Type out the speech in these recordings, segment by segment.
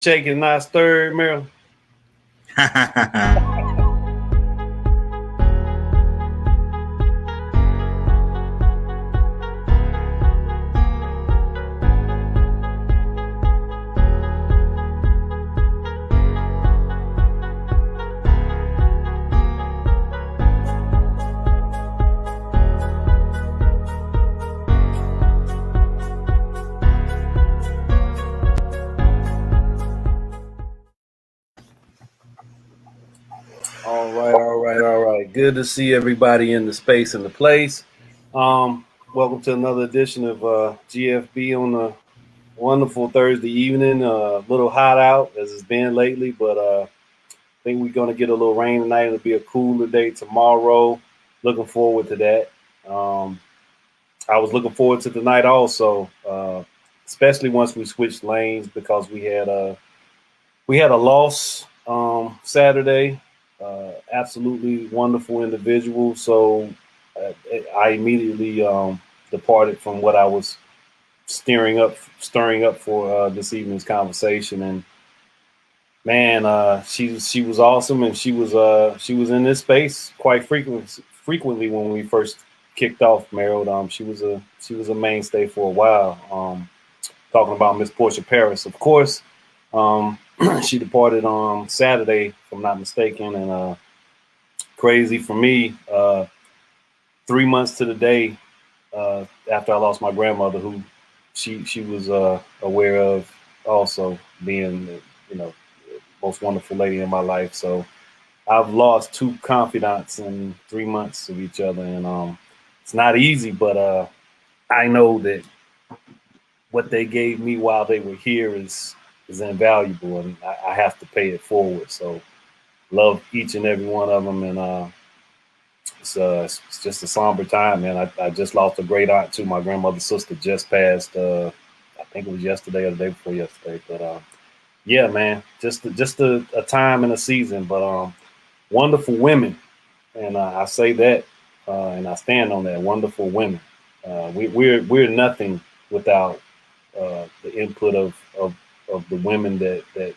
Shaking, not stirred, Maryland. All right. Good to see everybody in the space and the place. Welcome to another edition of GFB on a wonderful Thursday evening. A little hot out as it's been lately, but I think we're gonna get a little rain tonight. It'll be a cooler day tomorrow. Looking forward to that. I was looking forward to tonight also, especially once we switched lanes because we had a loss Saturday. Absolutely wonderful individual. So I immediately departed from what I was stirring up for this evening's conversation. And man, she was awesome, and she was in this space quite frequently when we first kicked off. Merrill, she was a mainstay for a while. Talking about Miss Portia Paris, of course. She departed on Saturday, if I'm not mistaken, and crazy for me. 3 months to the day after I lost my grandmother, who she was aware of, also being the most wonderful lady in my life. So I've lost two confidants in 3 months of each other, and it's not easy, but I know that what they gave me while they were here is invaluable, and I have to pay it forward. So love each and every one of them, and it's just a somber time, man. I just lost a great aunt too. My grandmother's sister just passed. I think it was yesterday or the day before yesterday. But yeah, man, just a time and a season. But wonderful women, and I say that, and I stand on that. Wonderful women. We're nothing without the input of the women that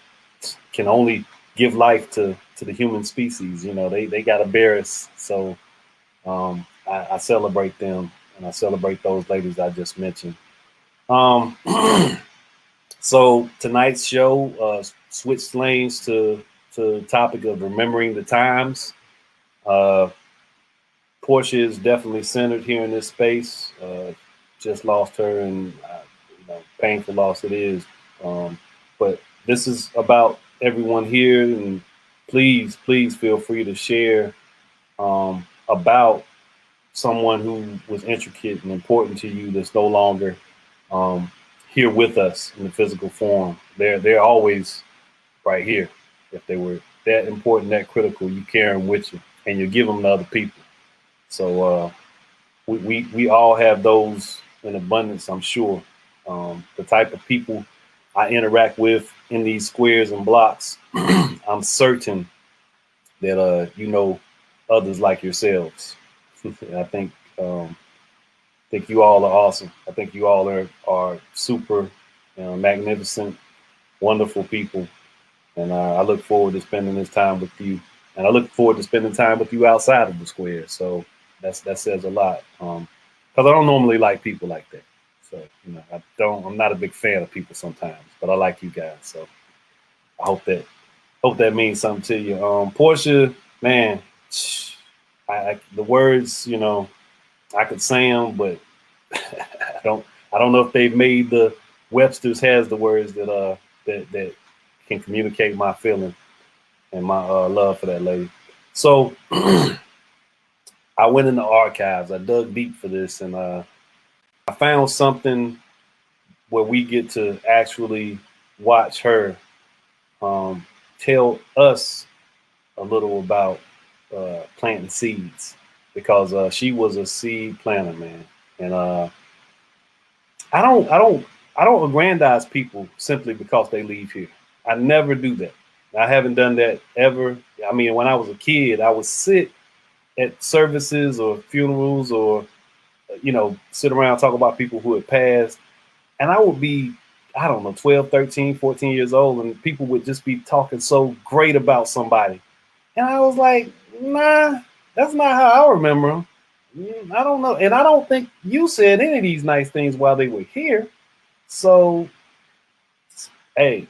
can only give life to the human species. They got to bear us. So I celebrate them, and I celebrate those ladies I just mentioned. Um, so tonight's show switched lanes to the topic of remembering the times. Uh, Portia is definitely centered here in this space. Just lost her, and painful loss it is. But this is about everyone here, and please feel free to share about someone who was intricate and important to you that's no longer um, here with us in the physical form. They're always right here. If they were that important, that critical, you carry them with you, and you give them to other people. So we all have those in abundance, I'm sure. The type of people I interact with in these squares and blocks, I'm certain that others like yourselves. I think you all are awesome. I think you all are super, magnificent, wonderful people, and I look forward to spending this time with you. And I look forward to spending time with you outside of the square. So that says a lot. Because I don't normally like people like that. So I'm not a big fan of people sometimes, but I like you guys. So I hope that means something to you. Portia, man, the words, I could say them, but I don't know if they've made the Webster's has the words that can communicate my feeling and my love for that lady. So I went in the archives. I dug deep for this, and I found something where we get to actually watch her tell us a little about planting seeds, because she was a seed planter, man. And I don't aggrandize people simply because they leave here. I never do that. I haven't done that ever. I mean, when I was a kid, I would sit at services or funerals, or sit around and talk about people who had passed, and I would be I don't know, 12, 13, 14 years old, and people would just be talking so great about somebody. And I was like, nah, that's not how I remember them. I don't know. And I don't think you said any of these nice things while they were here. So, hey,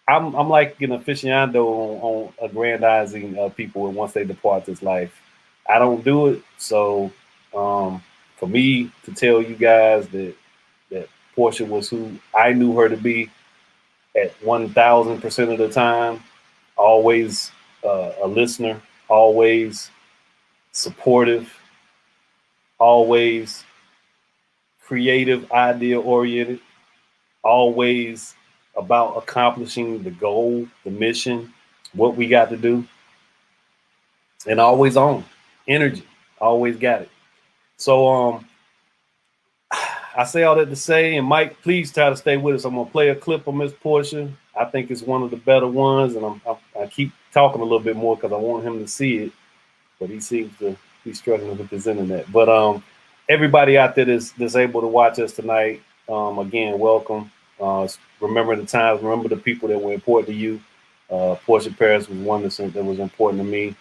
I'm like an aficionado on aggrandizing people once they depart this life. I don't do it. So, for me to tell you guys that Portia was who I knew her to be at 1,000% of the time, always a listener, always supportive, always creative, idea oriented, always about accomplishing the goal, the mission, what we got to do, and always on energy, always got it. So I say all that to say, and Mike, please try to stay with us. I'm gonna play a clip of Miss Portia. I think it's one of the better ones, and I keep talking a little bit more because I want him to see it, but he seems to be struggling with his internet. But everybody out there that's able to watch us tonight, again, welcome. Remember the times, remember the people that were important to you. Portia Paris was one that was important to me,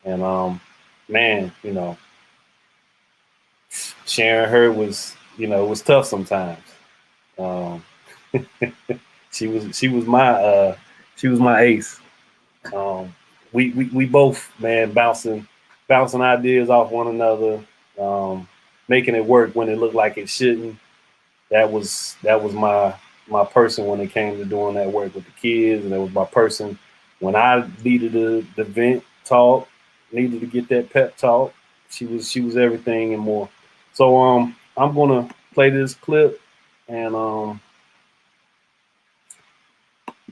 and man, sharing her was, was tough sometimes. Um, she was my ace. Um, we both, man, bouncing ideas off one another, making it work when it looked like it shouldn't. That was my person when it came to doing that work with the kids, and that was my person when I needed the vent talk, needed to get that pep talk. She was everything and more. So I'm gonna play this clip, and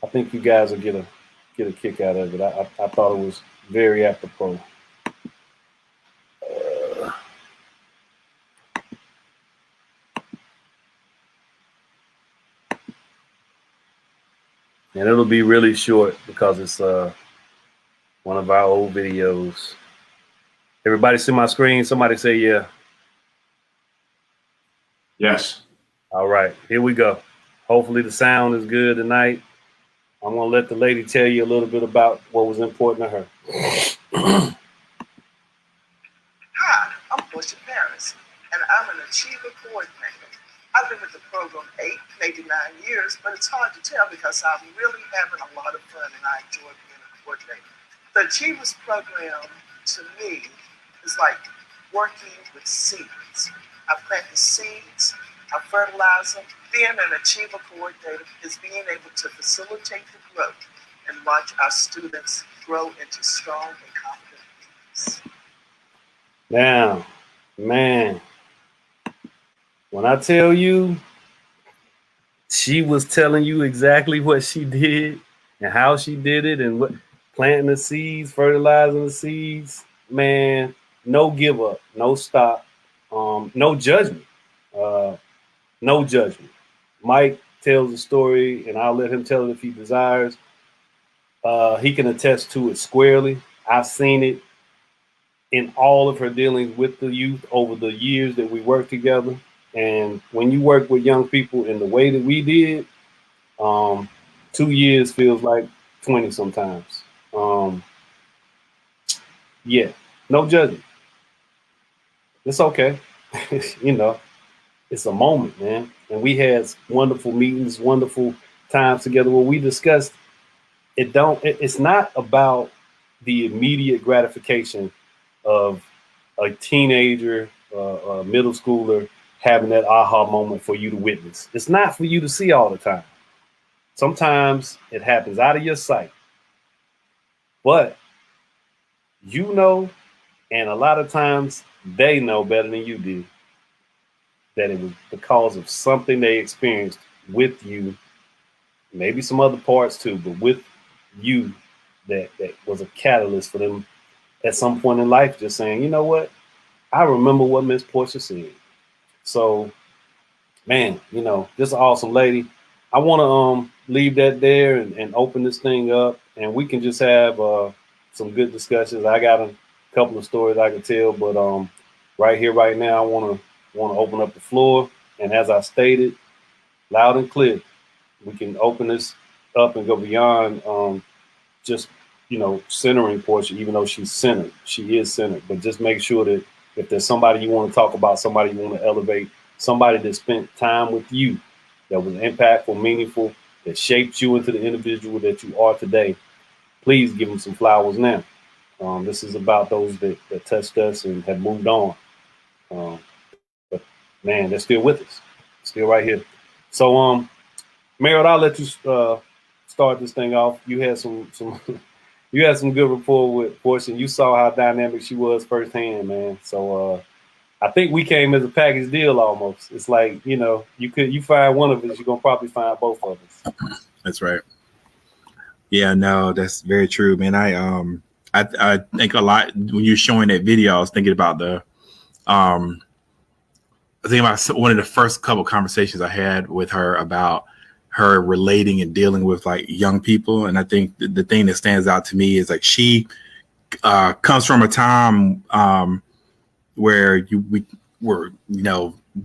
I think you guys will get a kick out of it. I thought it was very apropos. And it'll be really short because it's one of our old videos. Everybody see my screen? Somebody say yeah. Yes. All right, here we go. Hopefully the sound is good tonight. I'm gonna let the lady tell you a little bit about what was important to her. Hi, I'm Portia Paris, and I'm an Achiever Coordinator. I've been with the program 8, maybe 9 years, but it's hard to tell because I'm really having a lot of fun and I enjoy being a coordinator. The Achievers program, to me, is like working with seeds. I plant the seeds, I fertilize them. Being an Achiever Coordinator is being able to facilitate the growth and watch our students grow into strong and confident leaders. Now, man, when I tell you she was telling you exactly what she did and how she did it and what planting the seeds, fertilizing the seeds, man, no give up, no stop, no judgment. No judgment. Mike tells the story, and I'll let him tell it if he desires. He can attest to it squarely. I've seen it in all of her dealings with the youth over the years that we worked together. And when you work with young people in the way that we did, 2 years feels like 20 sometimes. Yeah, no judgment. It's okay. you know, it's a moment, man. And we had wonderful meetings, wonderful times together where we discussed it's not about the immediate gratification of a teenager, a middle schooler having that aha moment for you to witness. It's not for you to see all the time. Sometimes it happens out of your sight. But you know, and a lot of times they know better than you do that it was because of something they experienced with you, maybe some other parts too, but with you that was a catalyst for them at some point in life just saying, you know what, I remember what Miss Portia said. So, man, just an awesome lady. I want to leave that there and open this thing up, and we can just have some good discussions. I got a couple of stories I can tell, but right here, right now, I want to open up the floor. And as I stated, loud and clear, we can open this up and go beyond just centering Portia, even though she's centered. She is centered, but just make sure that if there's somebody you want to talk about, somebody you want to elevate, somebody that spent time with you, that was impactful, meaningful, that shaped you into the individual that you are today, please give them some flowers now. This is about those that touched us and have moved on. But man, they're still with us, still right here. So, Merritt, I'll let you start this thing off. You had some you had some good rapport with Portia. You saw how dynamic she was firsthand, man. So I think we came as a package deal almost. It's like, you find one of us, you're gonna probably find both of us. That's right. Yeah, no, that's very true, man. I think a lot when you're showing that video, I was thinking about I think about one of the first couple conversations I had with her about her relating and dealing with like young people. And I think the thing that stands out to me is like she comes from a time where we were,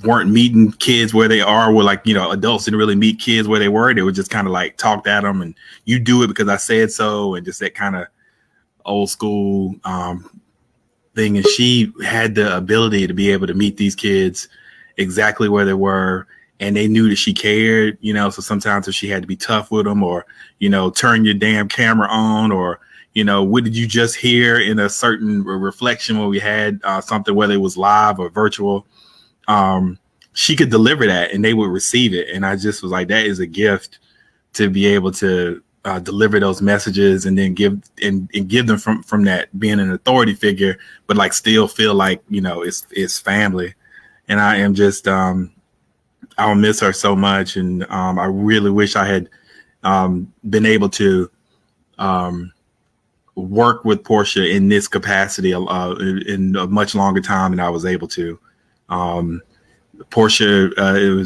weren't meeting kids where they are, where like, adults didn't really meet kids where they were. They would just kind of like talked at them and you do it because I said so. And just that kind of old school thing. And she had the ability to be able to meet these kids exactly where they were. And they knew that she cared, so sometimes if she had to be tough with them or, turn your damn camera on or, what did you just hear in a certain reflection when we had something, whether it was live or virtual, she could deliver that and they would receive it. And I just was like, that is a gift to be able to deliver those messages and then give them from that being an authority figure, but like still feel like, it's family. And I am just, I'll miss her so much. And I really wish I had been able to work with Portia in this capacity in a much longer time than I was able to. Portia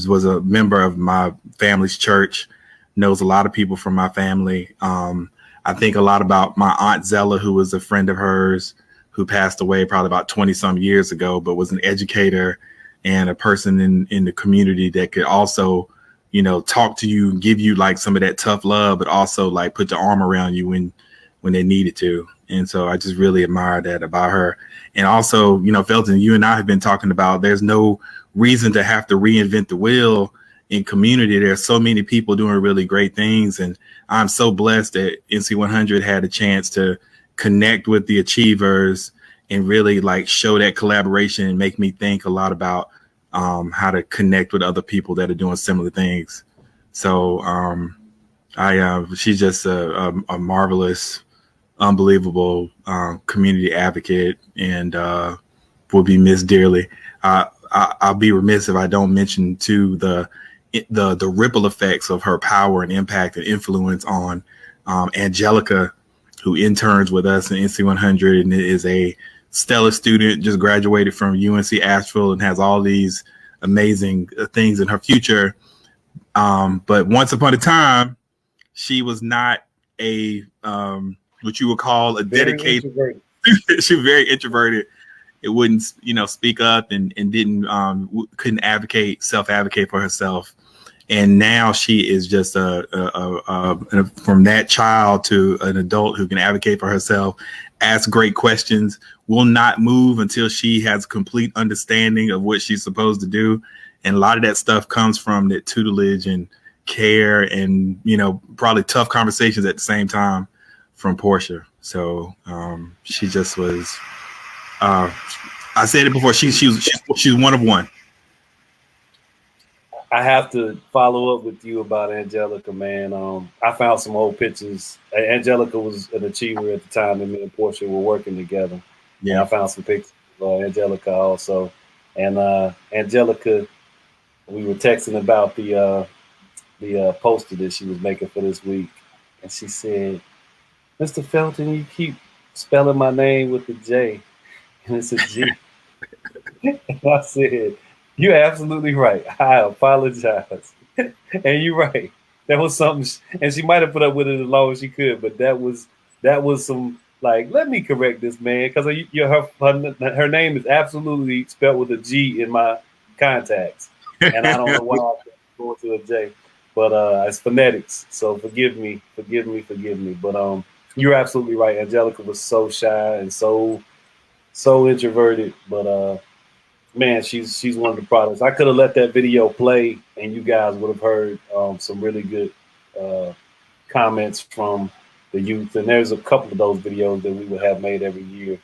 was a member of my family's church, knows a lot of people from my family. I think a lot about my Aunt Zella, who was a friend of hers, who passed away probably about 20 some years ago, but was an educator and a person in the community that could also, talk to you and give you like some of that tough love, but also like put the arm around you when they needed to. And so I just really admire that about her. And also, Felton, you and I have been talking about there's no reason to have to reinvent the wheel in community. There's so many people doing really great things. And I'm so blessed that NC 100 had a chance to connect with the achievers and really like show that collaboration and make me think a lot about how to connect with other people that are doing similar things. So she's just a marvelous, unbelievable community advocate and will be missed dearly. I'll be remiss if I don't mention too the ripple effects of her power and impact and influence on Angelica, who interns with us in NC 100 and is a stellar student, just graduated from UNC Asheville and has all these amazing things in her future. But once upon a time, she was not a what you would call a dedicated. She was very introverted. It wouldn't, speak up and couldn't self-advocate for herself. And now she is just from that child to an adult who can advocate for herself, ask great questions, will not move until she has complete understanding of what she's supposed to do. And a lot of that stuff comes from that tutelage and care and, probably tough conversations at the same time from Portia. So she just was, I said it before, she's one of one. I have to follow up with you about Angelica, man. I found some old pictures. Angelica was an achiever at the time that me and Portia were working together. Yeah, and I found some pictures of Angelica also. And Angelica, we were texting about the poster that she was making for this week, and she said, "Mr. Felton, you keep spelling my name with the J, and it's a G." And I said, "You're absolutely right. I apologize." And you're right. That was something, and she might have put up with it as long as she could, but that was some like, let me correct this, man, because her name is absolutely spelled with a G in my contacts, and I don't know why I'm going to a J. but it's phonetics. So forgive me. But you're absolutely right. Angelica was so shy and so introverted, but man, she's one of the products. I could have let that video play, and you guys would have heard some really good uh, comments from the youth. And there's a couple of those videos that we would have made every year,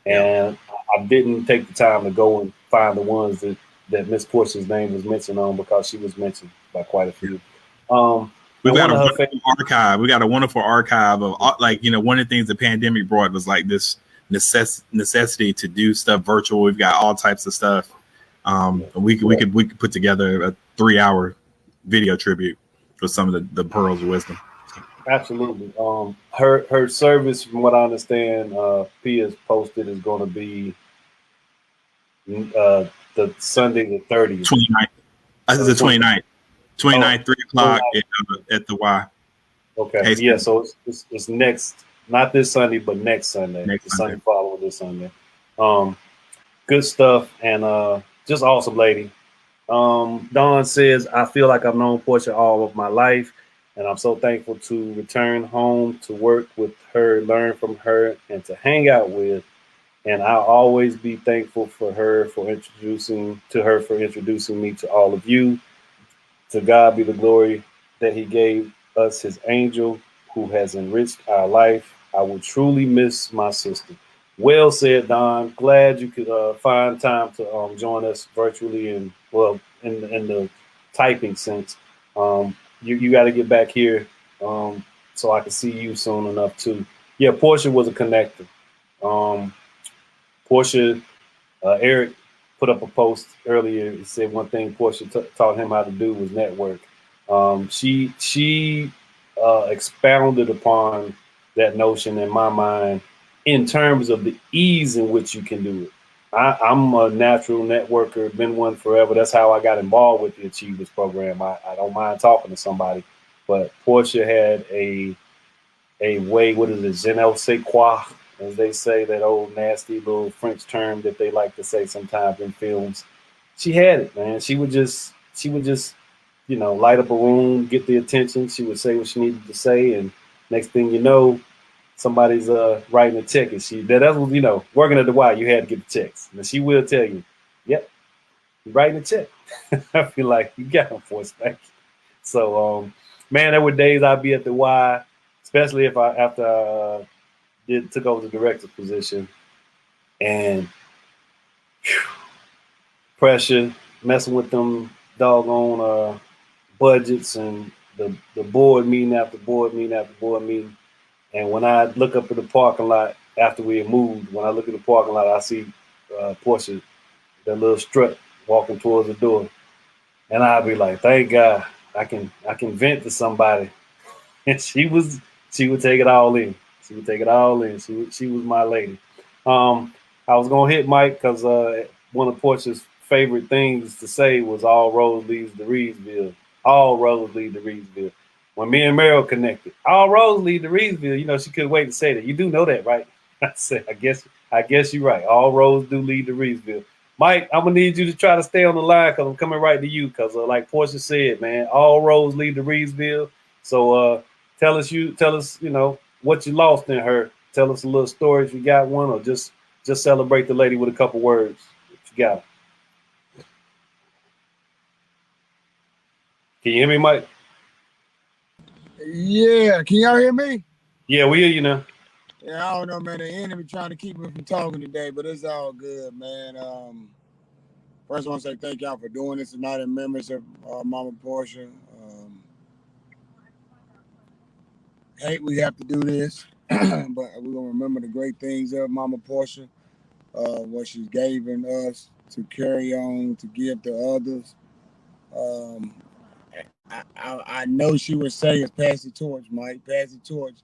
Yeah. and I didn't take the time to go and find the ones that Miss Portia's name was mentioned on because she was mentioned by quite a few. We've And got one a of her wonderful archive. We got a wonderful archive of like, you know, one of the things the pandemic brought was like this necessity to do stuff virtual. We've got all types of stuff. We could put together a 3-hour video tribute with some of the pearls of wisdom. Absolutely. Her service, from what I understand, Pia's posted is going to be the Sunday the 30th. 29th. This is the 29th. 29th, 3 o'clock at the Y. Okay. Hey, Yeah. So it's next, not this Sunday, but next Sunday. Next the Sunday. Sunday following this Sunday. Good stuff, and just awesome lady. Dawn says, I feel like I've known Portia all of my life, and I'm so thankful to return home to work with her, learn from her, and to hang out with. And I'll always be thankful for introducing me to all of you. To God be the glory that He gave us His angel who has enriched our life. I will truly miss my sister. Well said, Don. Glad you could find time to join us virtually and in the typing sense. You got to get back here so I can see you soon enough too. Yeah, Portia was a connector. Portia, Eric put up a post earlier. He said one thing Portia taught him how to do was network. She expounded upon that notion in my mind in terms of the ease in which you can do it. I'm a natural networker, been one forever. That's how I got involved with the Achievers program. I don't mind talking to somebody, but Portia had a way. What is it? Je ne sais quoi, as they say, that old nasty little French term that they like to say sometimes in films. She had it, man. She would just, light up a room, get the attention. She would say what she needed to say, and next thing you know, somebody's writing a check, and that was working at the Y. You had to get the checks, and she will tell you, "Yep, you're writing a check." I feel like you got them for us, thank you. So, man, there were days I'd be at the Y, especially after I took over the director's position, and pressure, messing with them doggone budgets and the board meeting after board meeting after board meeting. And when I look up at the parking lot after we had moved, when I look at the parking lot, I see Portia, that little strut walking towards the door, and I'd be like, "Thank God, I can vent to somebody." And she would take it all in. She would take it all in. She was my lady. I was gonna hit Mike because one of Portia's favorite things to say was "All roads leads to Reedsville." All roads lead to Reedsville. When me and Meryl connected, all roads lead to Reedsville. She couldn't wait to say that. You do know that, right? I said, I guess you're right. All roads do lead to Reedsville. Mike, I'm gonna need you to try to stay on the line because I'm coming right to you. Because like Portia said, man, all roads lead to Reedsville. So tell us, what you lost in her. Tell us a little story if you got one, or just celebrate the lady with a couple words if you got it. Can you hear me, Mike? Yeah, can y'all hear me? Yeah, we hear you now. Yeah, I don't know, man. The enemy trying to keep me from talking today, but it's all good, man. First, I want to say thank y'all for doing this tonight in memory of Mama Portia. Hate we have to do this, but we're gonna remember the great things of Mama Portia, what she's given us to carry on, to give to others. I know she would say is pass the torch, Mike. Pass the torch.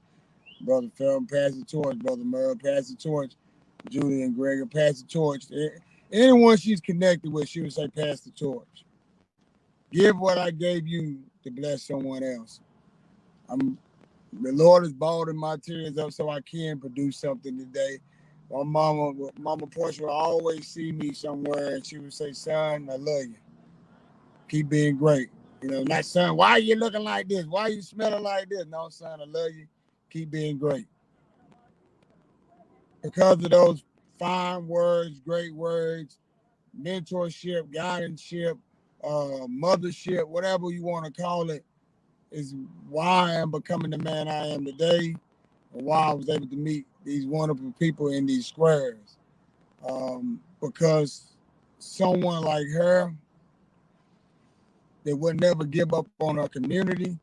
Brother Phil, pass the torch. Brother Merle, pass the torch. Julie and Gregor, pass the torch. Anyone she's connected with, she would say, pass the torch. Give what I gave you to bless someone else. The Lord has balled my tears up so I can produce something today. My Mama Portia will always see me somewhere and she would say, son, I love you. Keep being great. You know, not son, why are you looking like this? Why are you smelling like this? No, son, I love you. Keep being great. Because of those fine words, great words, mentorship, guidance-ship, mothership, whatever you want to call it, is why I am becoming the man I am today, and why I was able to meet these wonderful people in these squares. Because someone like her that would never give up on her community,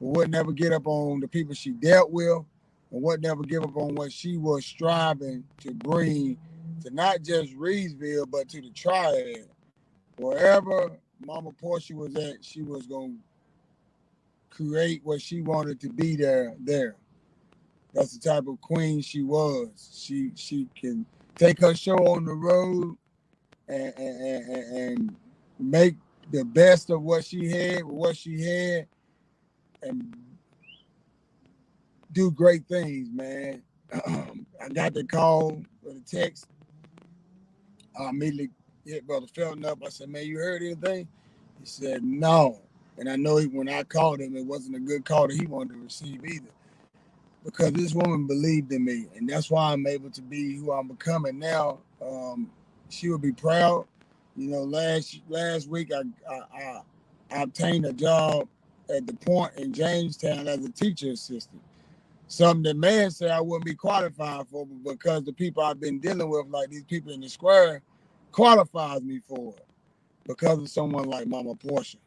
would never get up on the people she dealt with, and would never give up on what she was striving to bring to not just Reedsville, but to the Triad. Wherever Mama Portia was at, she was going to create what she wanted to be there. That's the type of queen she was. She can take her show on the road and make the best of what she had, and do great things, man. I got the call or the text. I immediately hit Brother Felton up. I said, man, you heard anything? He said, no. And I know when I called him, it wasn't a good call that he wanted to receive either. Because this woman believed in me. And that's why I'm able to be who I'm becoming now. She would be proud. You know, last week I obtained a job at the Point in Jamestown as a teacher assistant. Something that man said I wouldn't be qualified for, but because the people I've been dealing with, like these people in the square, qualifies me for it because of someone like Mama Portia.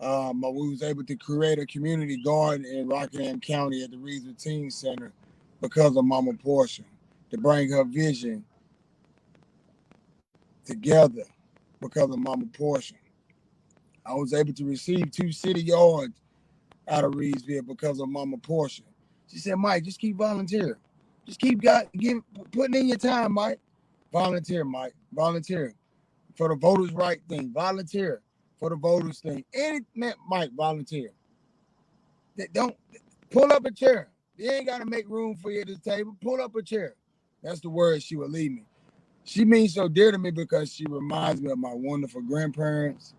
We was able to create a community garden in Rockingham County at the Reedsville Teen Center because of Mama Portia, to bring her vision together because of Mama Portia. I was able to receive 2 city yards out of Reedsville because of Mama Portia. She said, Mike, just keep volunteering. Just keep putting in your time, Mike. Volunteer, Mike. Volunteer. For the voters' right thing. Volunteer. For the voters' thing. Mike, volunteer. Don't pull up a chair. You ain't got to make room for you at the table. Pull up a chair. That's the word she would leave me. She means so dear to me because she reminds me of my wonderful grandparents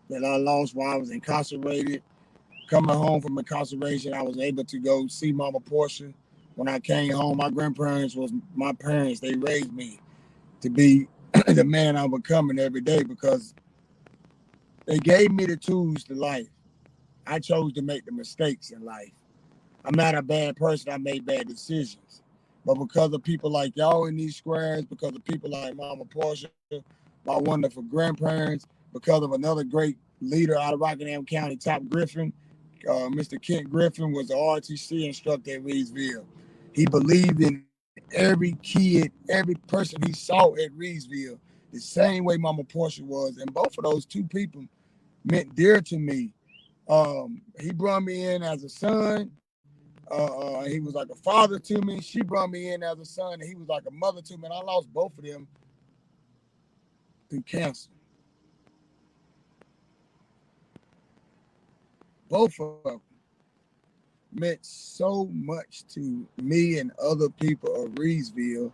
that I lost while I was incarcerated. Coming home from incarceration, I was able to go see Mama Portia. When I came home, my grandparents was my parents. They raised me to be the man I'm becoming every day because they gave me the tools to life. I chose to make the mistakes in life. I'm not a bad person. I made bad decisions. But because of people like y'all in these squares, because of people like Mama Portia, my wonderful grandparents, because of another great leader out of Rockingham County, Top Griffin, Mr. Kent Griffin was the RTC instructor at Reedsville. He believed in every kid, every person he saw at Reedsville, the same way Mama Portia was. And both of those 2 people meant dear to me. He brought me in as a son. He was like a father to me. She brought me in as a son, and he was like a mother to me. And I lost both of them through cancer. Both of them meant so much to me and other people of Reedsville,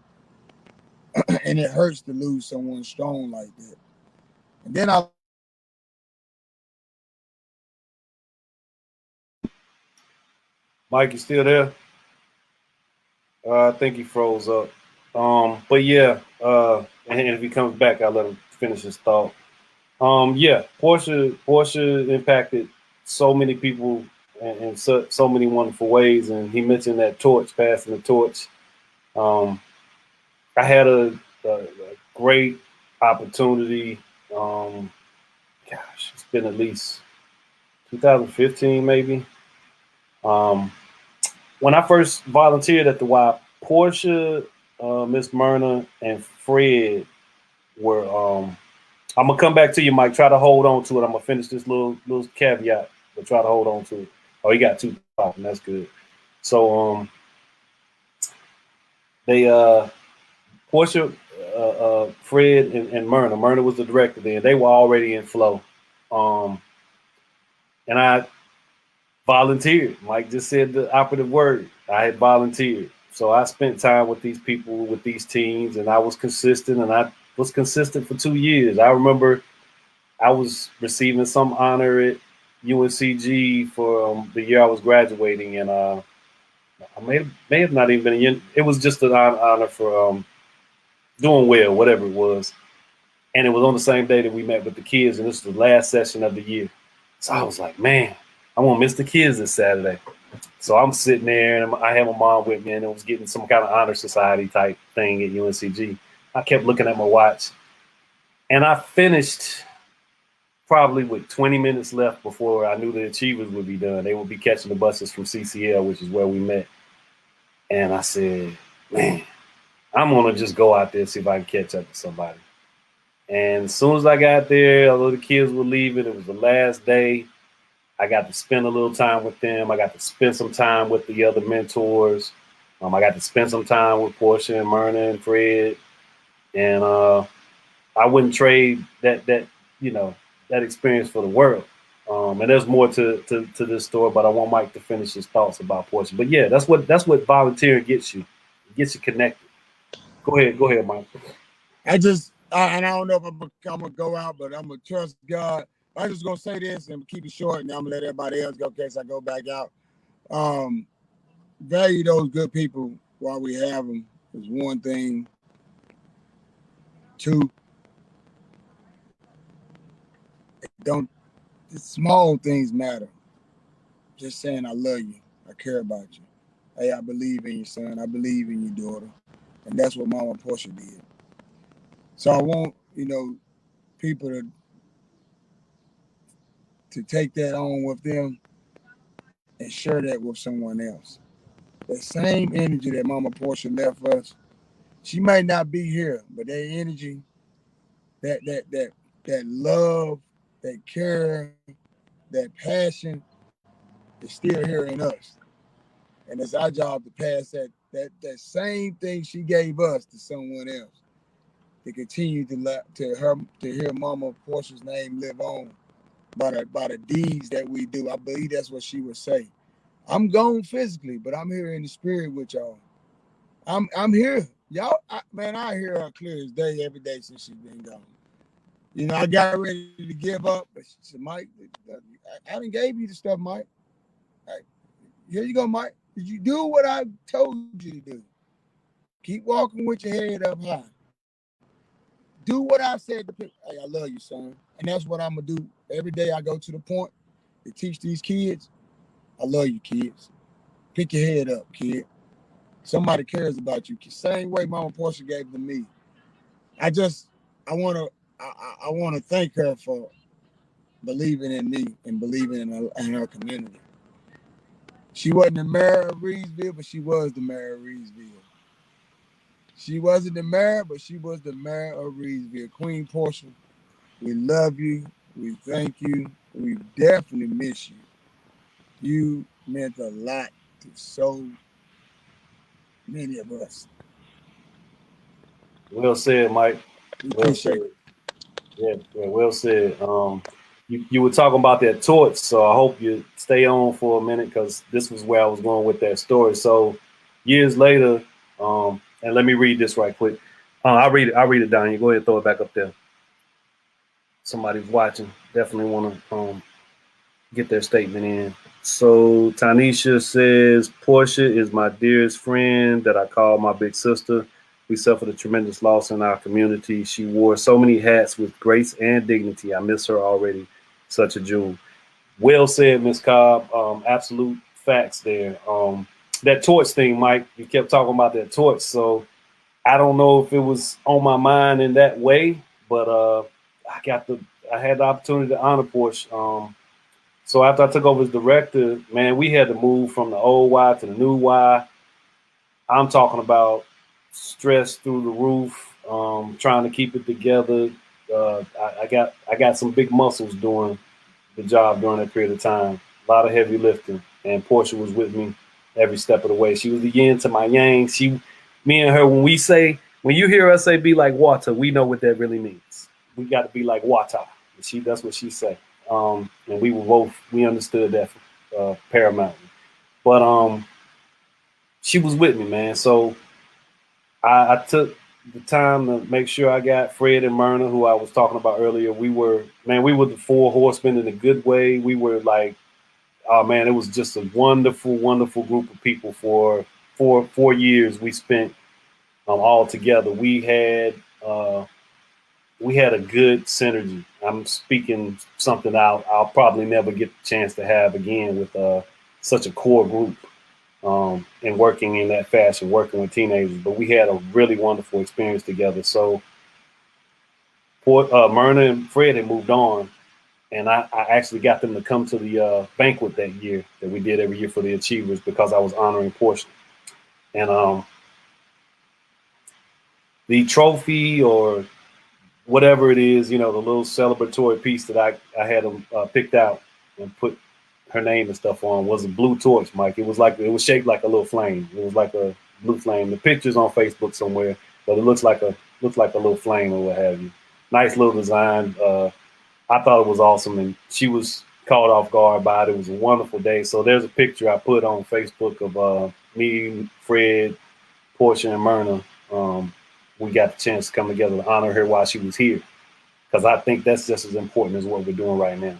and it hurts to lose someone strong like that. And then Mike, you still there? I think he froze up. But yeah, and if he comes back, I'll let him finish his thought. Yeah, Portia impacted so many people in so many wonderful ways, and he mentioned that torch, passing the torch. I had a great opportunity. Gosh, it's been at least 2015, maybe. When I first volunteered at the Y, Portia, Miss Myrna, and Fred were. I'm gonna come back to you, Mike. Try to hold on to it. I'm gonna finish this little caveat, but try to hold on to it. Oh, he got 2 popping. That's good. So they Portia, Fred, and Myrna. Myrna was the director then. They were already in flow. And I volunteered. Mike just said the operative word. I had volunteered. So I spent time with these people, with these teams, and I was consistent, and I was consistent for 2 years. I remember I was receiving some honor at UNCG for the year I was graduating, and I may have not even been a year. It was just an honor for doing well, whatever it was. And it was on the same day that we met with the kids, and this was the last session of the year. So I was like, man, I won't miss the kids this Saturday. So I'm sitting there, and I had my mom with me, and it was getting some kind of honor society type thing at UNCG. I kept looking at my watch, and I finished probably with 20 minutes left before I knew the achievers would be done. They would be catching the buses from CCL, which is where we met. And I said, man, I'm going to just go out there and see if I can catch up to somebody. And as soon as I got there, although the kids were leaving, it was the last day. I got to spend a little time with them. I got to spend some time with the other mentors. I got to spend some time with Portia and Myrna and Fred. And I wouldn't trade that experience for the world. And there's more to this story, but I want Mike to finish his thoughts about Portia. But yeah, that's what volunteering gets you. It gets you connected. Go ahead, Mike. And I don't know if I'm gonna go out, but I'm gonna trust God. I'm just gonna say this and keep it short, and I'm gonna let everybody else go in case I go back out. Value those good people while we have them is one thing. Two, the small things matter. Just saying I love you, I care about you. Hey, I believe in you, son. I believe in you, daughter. And that's what Mama Portia did. So I want, people to take that on with them and share that with someone else. The same energy that Mama Portia left us, she might not be here, but that energy, that love, that care, that passion is still here in us. And it's our job to pass that same thing she gave us to someone else. To continue to hear Mama Portia's name live on by the deeds that we do. I believe that's what she would say. I'm gone physically, but I'm here in the spirit with y'all. I'm here. Y'all, I hear her clear as day every day since she's been gone. I got ready to give up, but she said, Mike, I done gave you the stuff, Mike. Right, here you go, Mike. Did you do what I told you to do? Keep walking with your head up high. Do what I said to people. Hey, I love you, son. And that's what I'm going to do. Every day I go to the point to teach these kids, I love you, kids. Pick your head up, kid. Somebody cares about you. Same way Mama Portia gave it to me. I want to thank her for believing in me and believing in her community. She wasn't the mayor of Reedsville, but she was the mayor of Reedsville. She wasn't the mayor, but she was the mayor of Reedsville. Queen Portia, we love you. We thank you. We definitely miss you. You meant a lot to so many of us. Well said, Mike. Well said. Yeah, well said. You were talking about that torch, so I hope you stay on for a minute because this was where I was going with that story. So years later, and let me read this right quick. I'll read it down. You go ahead and throw it back up there. Somebody's watching. Definitely want to get their statement in. So Tanisha says, Portia is my dearest friend that I call my big sister. We suffered a tremendous loss in our community. She wore so many hats with grace and dignity. I miss her already. Such a jewel. Well said, Ms. Cobb. Absolute facts there. That torch thing, Mike, you kept talking about that torch. So I don't know if it was on my mind in that way, but I had the opportunity to honor Portia. So after I took over as director, man, we had to move from the old Y to the new Y. I'm talking about stress through the roof, trying to keep it together. I got some big muscles doing the job during that period of time. A lot of heavy lifting, and Portia was with me every step of the way. She was the yin to my yang. Me and her, when you hear us say be like water, we know what that really means. We got to be like water. That's what she said. And we understood that paramountly. But she was with me, man. So I took the time to make sure I got Fred and Myrna, who I was talking about earlier. We were the four horsemen in a good way. We were like, oh man, it was just a wonderful, wonderful group of people for 4 years we spent all together. We had a good synergy. I'm speaking something I'll probably never get the chance to have again with such a core group and working in that fashion, working with teenagers. But we had a really wonderful experience together. So Myrna and Fred had moved on, and I actually got them to come to the banquet that year that we did every year for the Achievers because I was honoring Portia. And the trophy or whatever it is, the little celebratory piece that I had them picked out and put her name and stuff on was a blue torch, Mike. It was shaped like a little flame. It was like a blue flame. The picture's on Facebook somewhere, but it looks like a little flame or what have you. Nice little design. I thought it was awesome, and she was caught off guard by it. It was a wonderful day. So there's a picture I put on Facebook of me, Fred, Portia, and Myrna. We got the chance to come together to honor her while she was here, because I think that's just as important as what we're doing right now.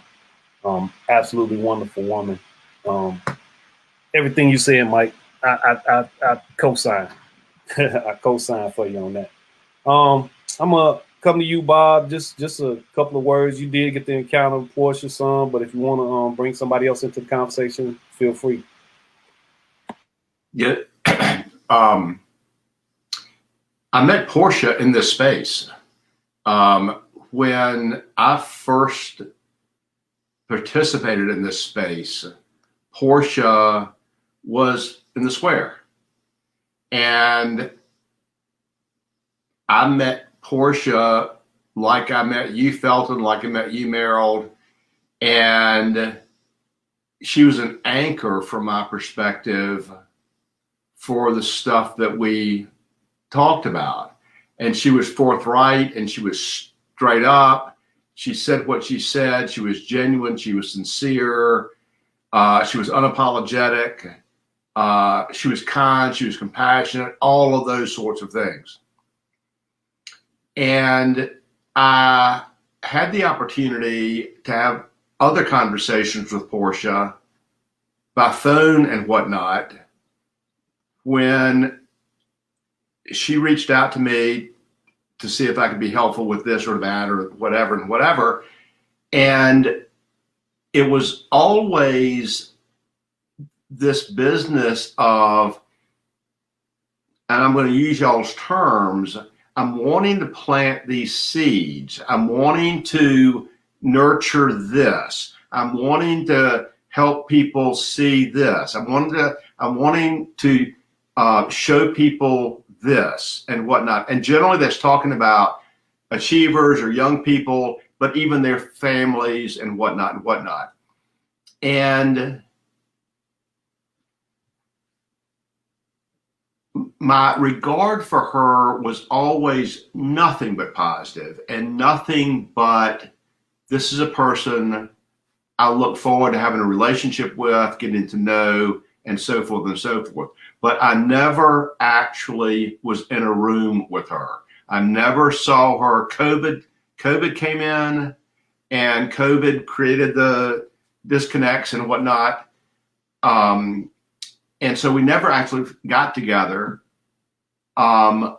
Absolutely wonderful woman. Everything you said, Mike, I co-sign. I co-sign for you on that. I'm gonna come to you, Bob. Just a couple of words. You did get to encounter Portia some, but if you want to bring somebody else into the conversation, feel free. Yeah. I met Portia in this space. When I first participated in this space, Portia was in the square. And I met Portia like I met you, Felton, like I met you, Merrill. And she was an anchor from my perspective for the stuff that we talked about. And she was forthright and she was straight up. She said what she said. She was genuine. She was sincere. She was unapologetic. She was kind. She was compassionate, all of those sorts of things. And I had the opportunity to have other conversations with Portia by phone and whatnot when she reached out to me to see if I could be helpful with this or that or whatever. And it was always this business of, and I'm going to use y'all's terms, I'm wanting to plant these seeds. I'm wanting to nurture this. I'm wanting to help people see this. I'm wanting to show people this and whatnot. And generally that's talking about achievers or young people, but even their families and whatnot. And my regard for her was always nothing but positive and nothing but, this is a person I look forward to having a relationship with, getting to know, and so forth and so forth. But I never actually was in a room with her. I never saw her. COVID came in and COVID created the disconnects and whatnot. And so we never actually got together. But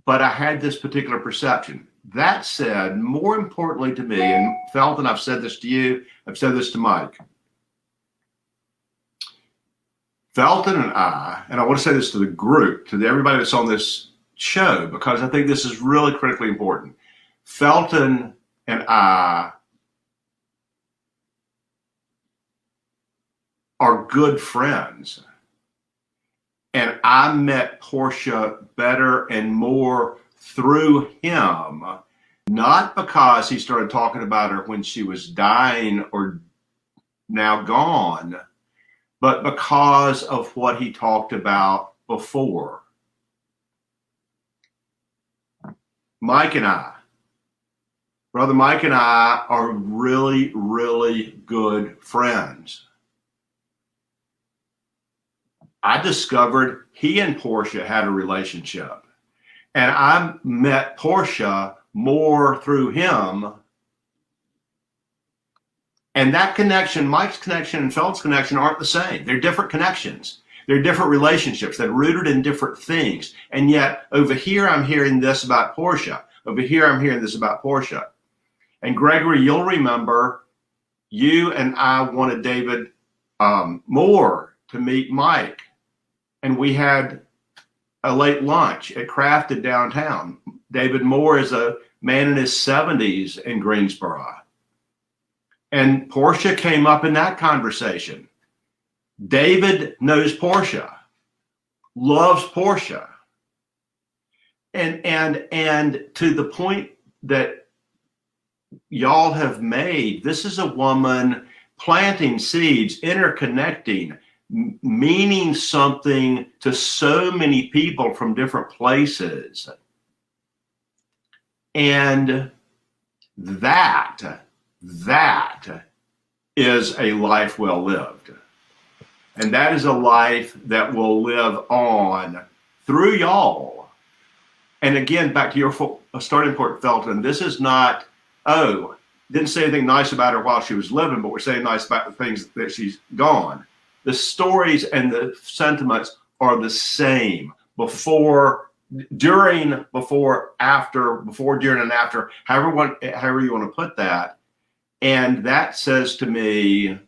I had this particular perception. That said, more importantly to me, and Felton, I've said this to you, I've said this to Mike. Felton and I want to say this to the group, to everybody that's on this show, because I think this is really critically important. Felton and I are good friends. And I met Portia better and more through him, not because he started talking about her when she was dying or now gone, but because of what he talked about before. Brother Mike and I are really, really good friends. I discovered he and Portia had a relationship. And I met Portia more through him. And that connection, Mike's connection and Feld's connection, aren't the same. They're different connections. They're different relationships. They're rooted in different things. And yet over here, I'm hearing this about Portia. Over here, I'm hearing this about Portia. And Gregory, you'll remember you and I wanted David Moore to meet Mike. And we had a late lunch at Crafted downtown. David Moore is a man in his 70s in Greensboro. And Portia came up in that conversation. David knows Portia, loves Portia. And to the point that y'all have made, this is a woman planting seeds, interconnecting, meaning something to so many people from different places. And that is a life well lived. And that is a life that will live on through y'all. And again, back to your starting point, Felton, this is not, didn't say anything nice about her while she was living, but we're saying nice about the things that she's gone. The stories and the sentiments are the same before, during, before, after, before, during, and after, however you want to put that. And that says to me,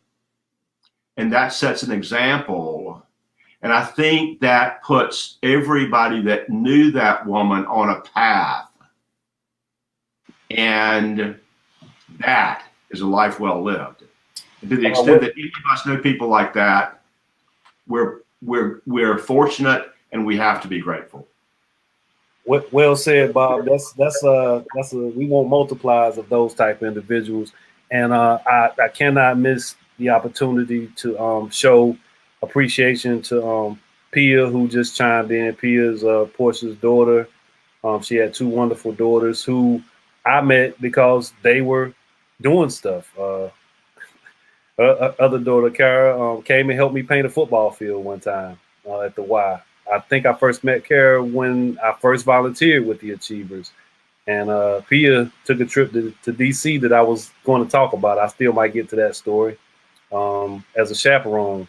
and that sets an example. And I think that puts everybody that knew that woman on a path. And that is a life well lived. And to the extent that any of us know people like that, we're fortunate and we have to be grateful. Well said, Bob. That's we want multipliers of those type of individuals. And I cannot miss the opportunity to show appreciation to Pia, who just chimed in. Pia's Portia's daughter. She had two wonderful daughters who I met because they were doing stuff. Her other daughter, Kara, came and helped me paint a football field one time at the Y. I think I first met Kara when I first volunteered with the Achievers. And Pia took a trip to DC that I was going to talk about. I still might get to that story as a chaperone.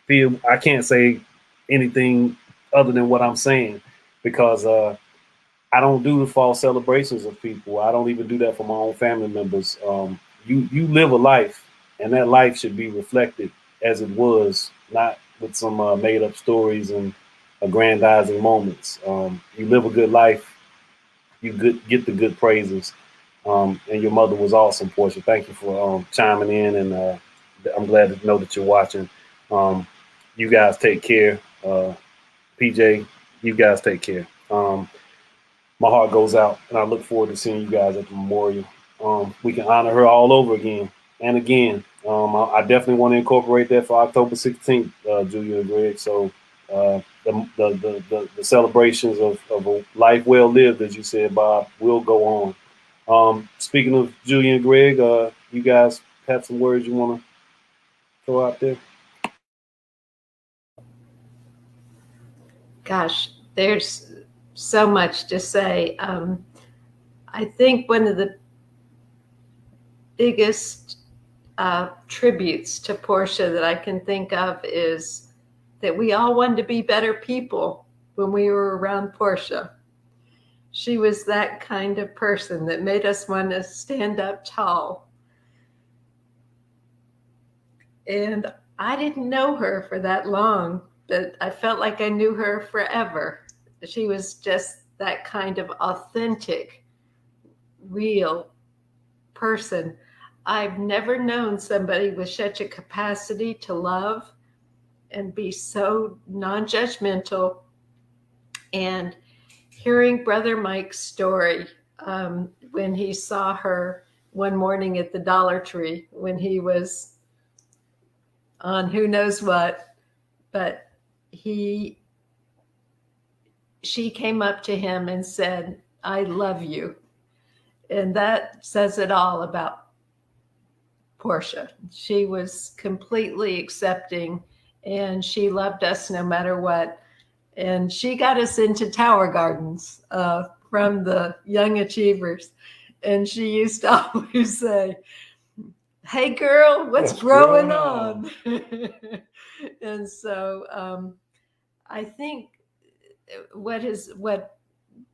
Pia, I can't say anything other than what I'm saying because I don't do the false celebrations of people. I don't even do that for my own family members. You live a life, and that life should be reflected as it was, not with some made up stories and aggrandizing moments. You live a good life. You get the good praises. And your mother was awesome, Portia. Thank you for chiming in, and I'm glad to know that you're watching. You guys take care. PJ, you guys take care. My heart goes out, and I look forward to seeing you guys at the memorial. We can honor her all over again and again. I definitely want to incorporate that for October 16th, Julia and Greg. So the celebrations of a life well lived, as you said, Bob, will go on. Speaking of Julia and Greg, you guys have some words you want to throw out there? Gosh, there's so much to say. I think one of the biggest tributes to Portia that I can think of is that we all wanted to be better people when we were around Portia. She was that kind of person that made us want to stand up tall. And I didn't know her for that long, but I felt like I knew her forever. She was just that kind of authentic, real person. I've never known somebody with such a capacity to love and be so non-judgmental. And hearing Brother Mike's story, when he saw her one morning at the Dollar Tree, when he was on who knows what, but she came up to him and said, "I love you." And that says it all about Portia. She was completely accepting, and she loved us no matter what. And she got us into Tower Gardens from the Young Achievers. And she used to always say, "Hey girl, what's growing on?" And so I think what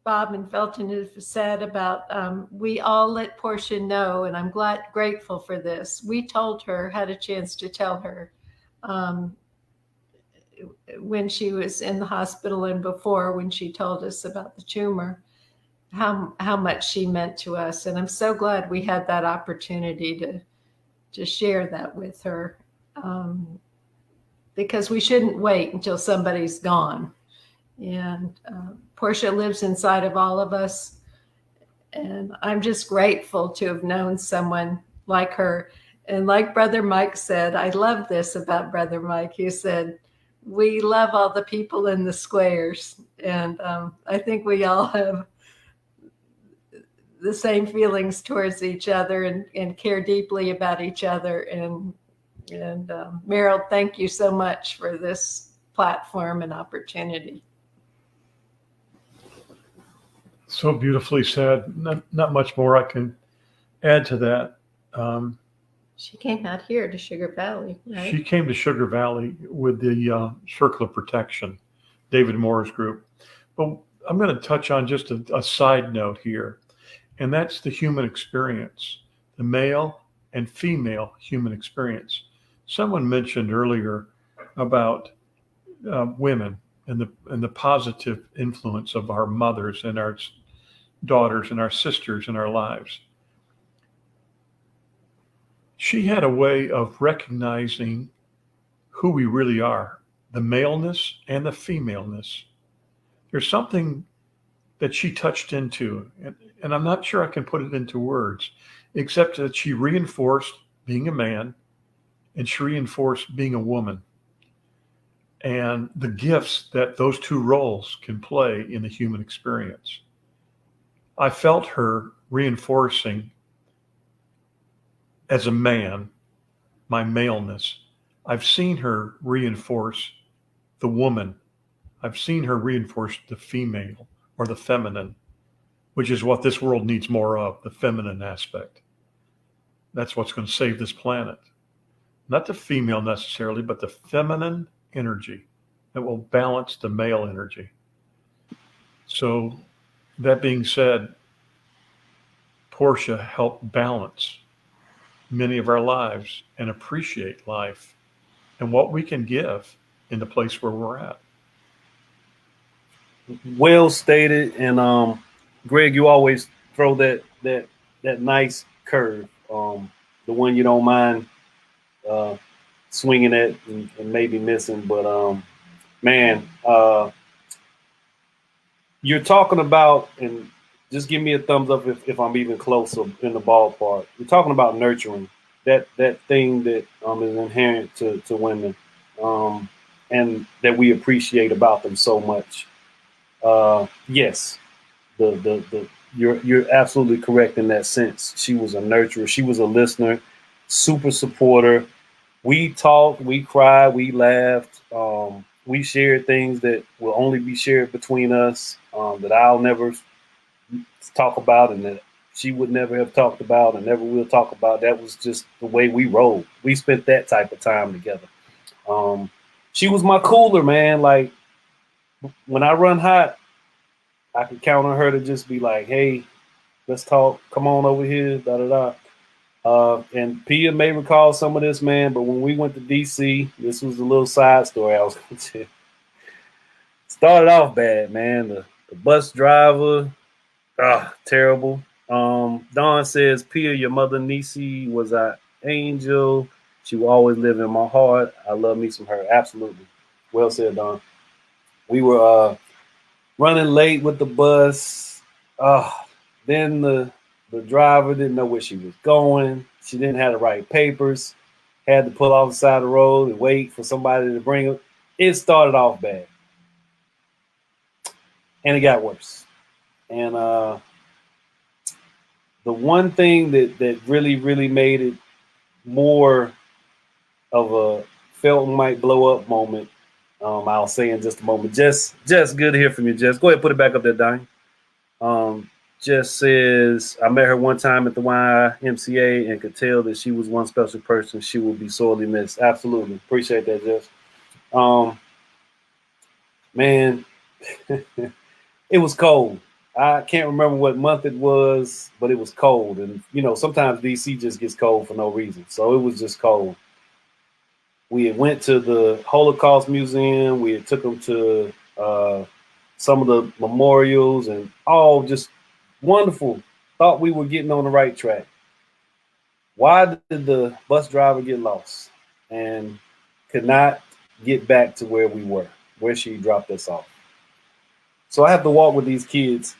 Bob and Felton have said about we all let Portia know, and I'm grateful for this. We told her, had a chance to tell her when she was in the hospital and before, when she told us about the tumor, how much she meant to us. And I'm so glad we had that opportunity to share that with her, because we shouldn't wait until somebody's gone. And Portia lives inside of all of us. And I'm just grateful to have known someone like her. And like Brother Mike said, I love this about Brother Mike. He said, we love all the people in the squares. And I think we all have the same feelings towards each other and care deeply about each other. And Meryl, thank you so much for this platform and opportunity. So beautifully said. Not much more I can add to that. She came out here to Sugar Valley, right? She came to Sugar Valley with the Circle of Protection, David Moore's group. But I'm going to touch on just a side note here, and that's the human experience, the male and female human experience. Someone mentioned earlier about women and the positive influence of our mothers and our daughters and our sisters in our lives. She had a way of recognizing who we really are, the maleness and the femaleness. There's something that she touched into, and I'm not sure I can put it into words, except that she reinforced being a man and she reinforced being a woman, and the gifts that those two roles can play in the human experience. I felt her reinforcing, as a man, my maleness. I've seen her reinforce the woman. I've seen her reinforce the female or the feminine, which is what this world needs more of, the feminine aspect. That's what's going to save this planet. Not the female necessarily, but the feminine energy that will balance the male energy. So that being said, Portia helped balance many of our lives and appreciate life and what we can give in the place where we're at. Well stated. And Greg, you always throw that nice curve, the one you don't mind swinging at and maybe missing. But man, you're talking about, and just give me a thumbs up if I'm even closer in the ballpark. You're talking about nurturing, that thing that is inherent to women, and that we appreciate about them so much. Yes, you're absolutely correct in that sense. She was a nurturer. She was a listener, super supporter. We talked, we cried, we laughed. We shared things that will only be shared between us, that I'll never talk about and that she would never have talked about and never will talk about. That was just the way we rolled. We spent that type of time together. She was my cooler, man. Like, when I run hot, I can count on her to just be like, hey, let's talk. Come on over here, and Pia may recall some of this, man, but when we went to DC, this was a little side story I was going to tell. Started off bad, man. The bus driver, terrible. Dawn says, Pia, your mother Nisi was an angel. She will always live in my heart. I love me some her. Absolutely. Well said, Dawn. We were running late with the bus. Then the driver didn't know where she was going. She didn't have the right papers. Had to pull off the side of the road and wait for somebody to bring her. It started off bad. And it got worse. And the one thing that really, really made it more of a Felton might blow up moment, I'll say in just a moment. Jess, good to hear from you, Jess. Go ahead, put it back up there, Donnie. Jess says, I met her one time at the YMCA and could tell that she was one special person. She will be sorely missed. Absolutely. Appreciate that, Jess. Man, it was cold. I can't remember what month it was, but it was cold. And, you know, sometimes DC just gets cold for no reason. So it was just cold. We had went to the Holocaust Museum. We had took them to some of the memorials and all just wonderful. Thought we were getting on the right track. Why did the bus driver get lost and could not get back to where we were, where she dropped us off? So I have to walk with these kids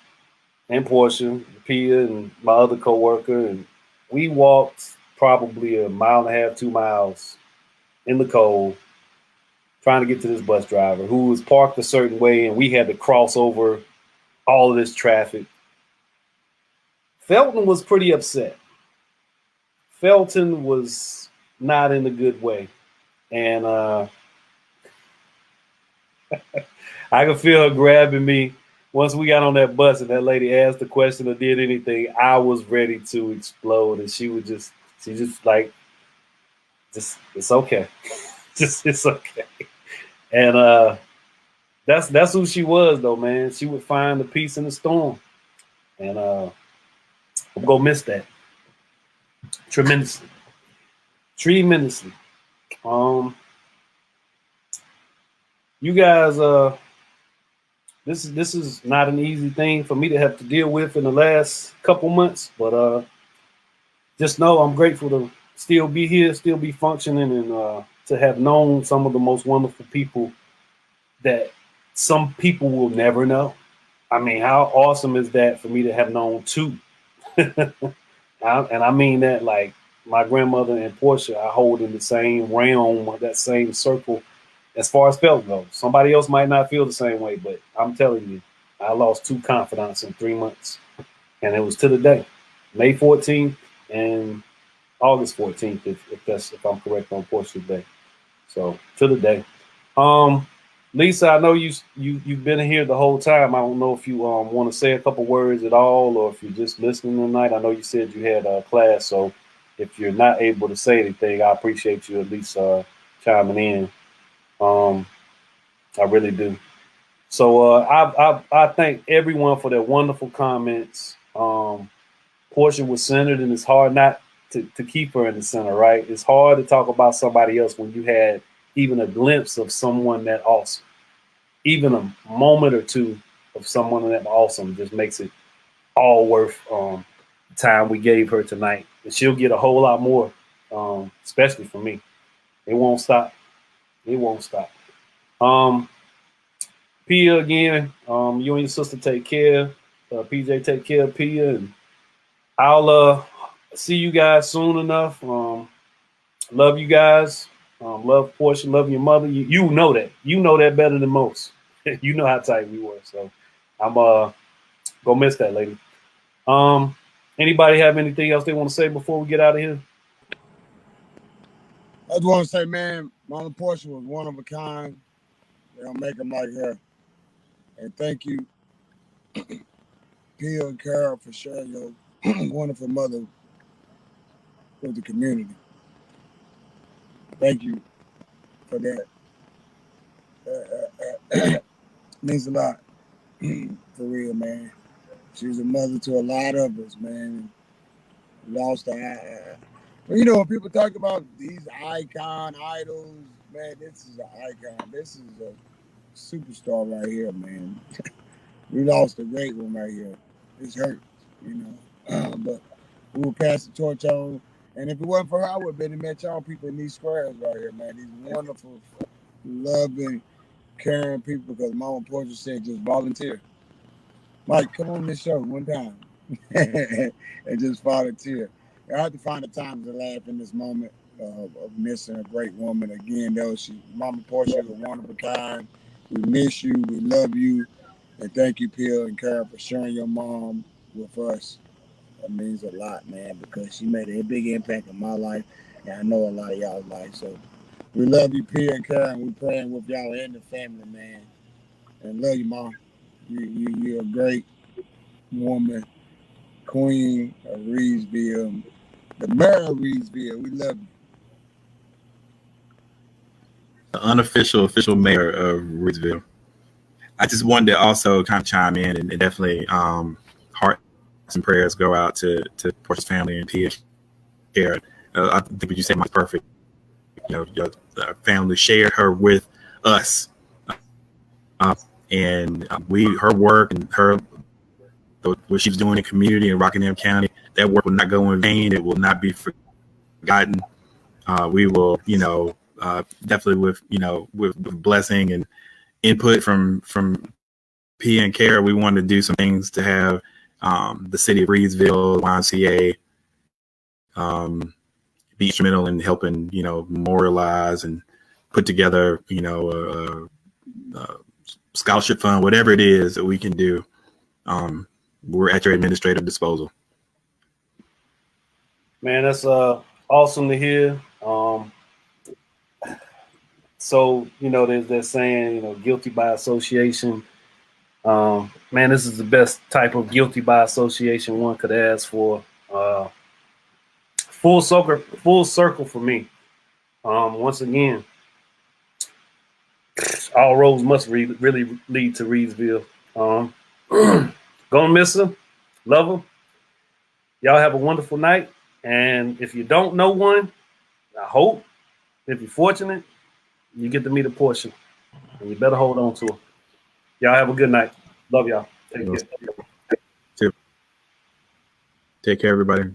and Portia, Pia, and my other coworker, and we walked probably 1.5 miles, 2 miles in the cold, trying to get to this bus driver who was parked a certain way, and we had to cross over all of this traffic. Felton was pretty upset. Felton was not in a good way, and I could feel her grabbing me. Once we got on that bus and that lady asked the question or did anything, I was ready to explode. And she just like, it's okay. It's okay. And that's who she was though, man. She would find the peace in the storm. And I'm gonna miss that. Tremendously. You guys, this is not an easy thing for me to have to deal with in the last couple months, but just know I'm grateful to still be here, still be functioning, and to have known some of the most wonderful people that some people will never know. I mean, how awesome is that for me to have known two? And I mean that like my grandmother and Portia, I hold in the same realm, that same circle. As far as Felton goes, somebody else might not feel the same way, but I'm telling you, I lost 2 confidants in 3 months, and it was to the day, May 14th and August 14th, if I'm correct on Portia's day. So to the day. Lisa, I know you've been here the whole time. I don't know if you want to say a couple words at all, or if you're just listening tonight. I know you said you had a class, so if you're not able to say anything, I appreciate you at least chiming in. I really do. So I thank everyone for their wonderful comments. Portia was centered, and it's hard not to keep her in the center, right? It's hard to talk about somebody else when you had even a glimpse of someone that awesome. Even a moment or two of someone that awesome just makes it all worth the time we gave her tonight. And she'll get a whole lot more, especially for me. It won't stop. It won't stop. Pia, again, you and your sister take care. PJ, take care of Pia. And I'll see you guys soon enough. Love you guys. Love Portia. Love your mother. You know that. You know that better than most. You know how tight we were. So I'm gonna miss that lady. Anybody have anything else they want to say before we get out of here? I just want to say, man, Mama Portia was one of a kind. They don't make them like her. And thank you, Pia and Carol, for sharing your wonderful mother with the community. Thank you for that. Means a lot. For real, man. She was a mother to a lot of us, man. Lost her. You know, when people talk about these idols, man, this is an icon. This is a superstar right here, man. We lost a great one right here. It's hurt, you know. But we will pass the torch on. And if it wasn't for her, I would have been and met y'all people in these squares right here, man. These wonderful, loving, caring people, because Mama Portia said just volunteer. Mike, come on this show one time and just volunteer. I have to find the time to laugh in this moment of missing a great woman. Again, though, Mama Portia is a wonderful kind. We miss you. We love you. And thank you, Pia and Carol, for sharing your mom with us. That means a lot, man, because she made a big impact in my life, and I know a lot of y'all's life. So We love you, P and Karen. We praying with y'all and the family, man. And love you, Mom. You're a great woman, queen of Reedsville, the mayor of Reedsville. We love you. The unofficial official mayor of Reedsville. I just wanted to also kind of chime in and definitely hearts and prayers go out to Portia's family and Tia Karen. I think what you said was perfect. You know, your family shared her with us, and her work and what she was doing in the community in Rockingham County, that work will not go in vain. It will not be forgotten. We will, definitely with blessing and input from P and Kara, we wanted to do some things to have the city of Reedsville, YMCA, be instrumental in helping, memorialize and put together, a scholarship fund, whatever it is that we can do. We're at your administrative disposal. Man, that's awesome to hear. So, they're saying, guilty by association. Man, this is the best type of guilty by association one could ask for. Full circle for me. Once again, all roads must really lead to Reedsville. Gonna miss them. Love them. Y'all have a wonderful night. And if you don't know one, I hope, if you're fortunate, you get to meet a Portia. And you better hold on to her. Y'all have a good night. Love y'all. Take care. Take care, everybody.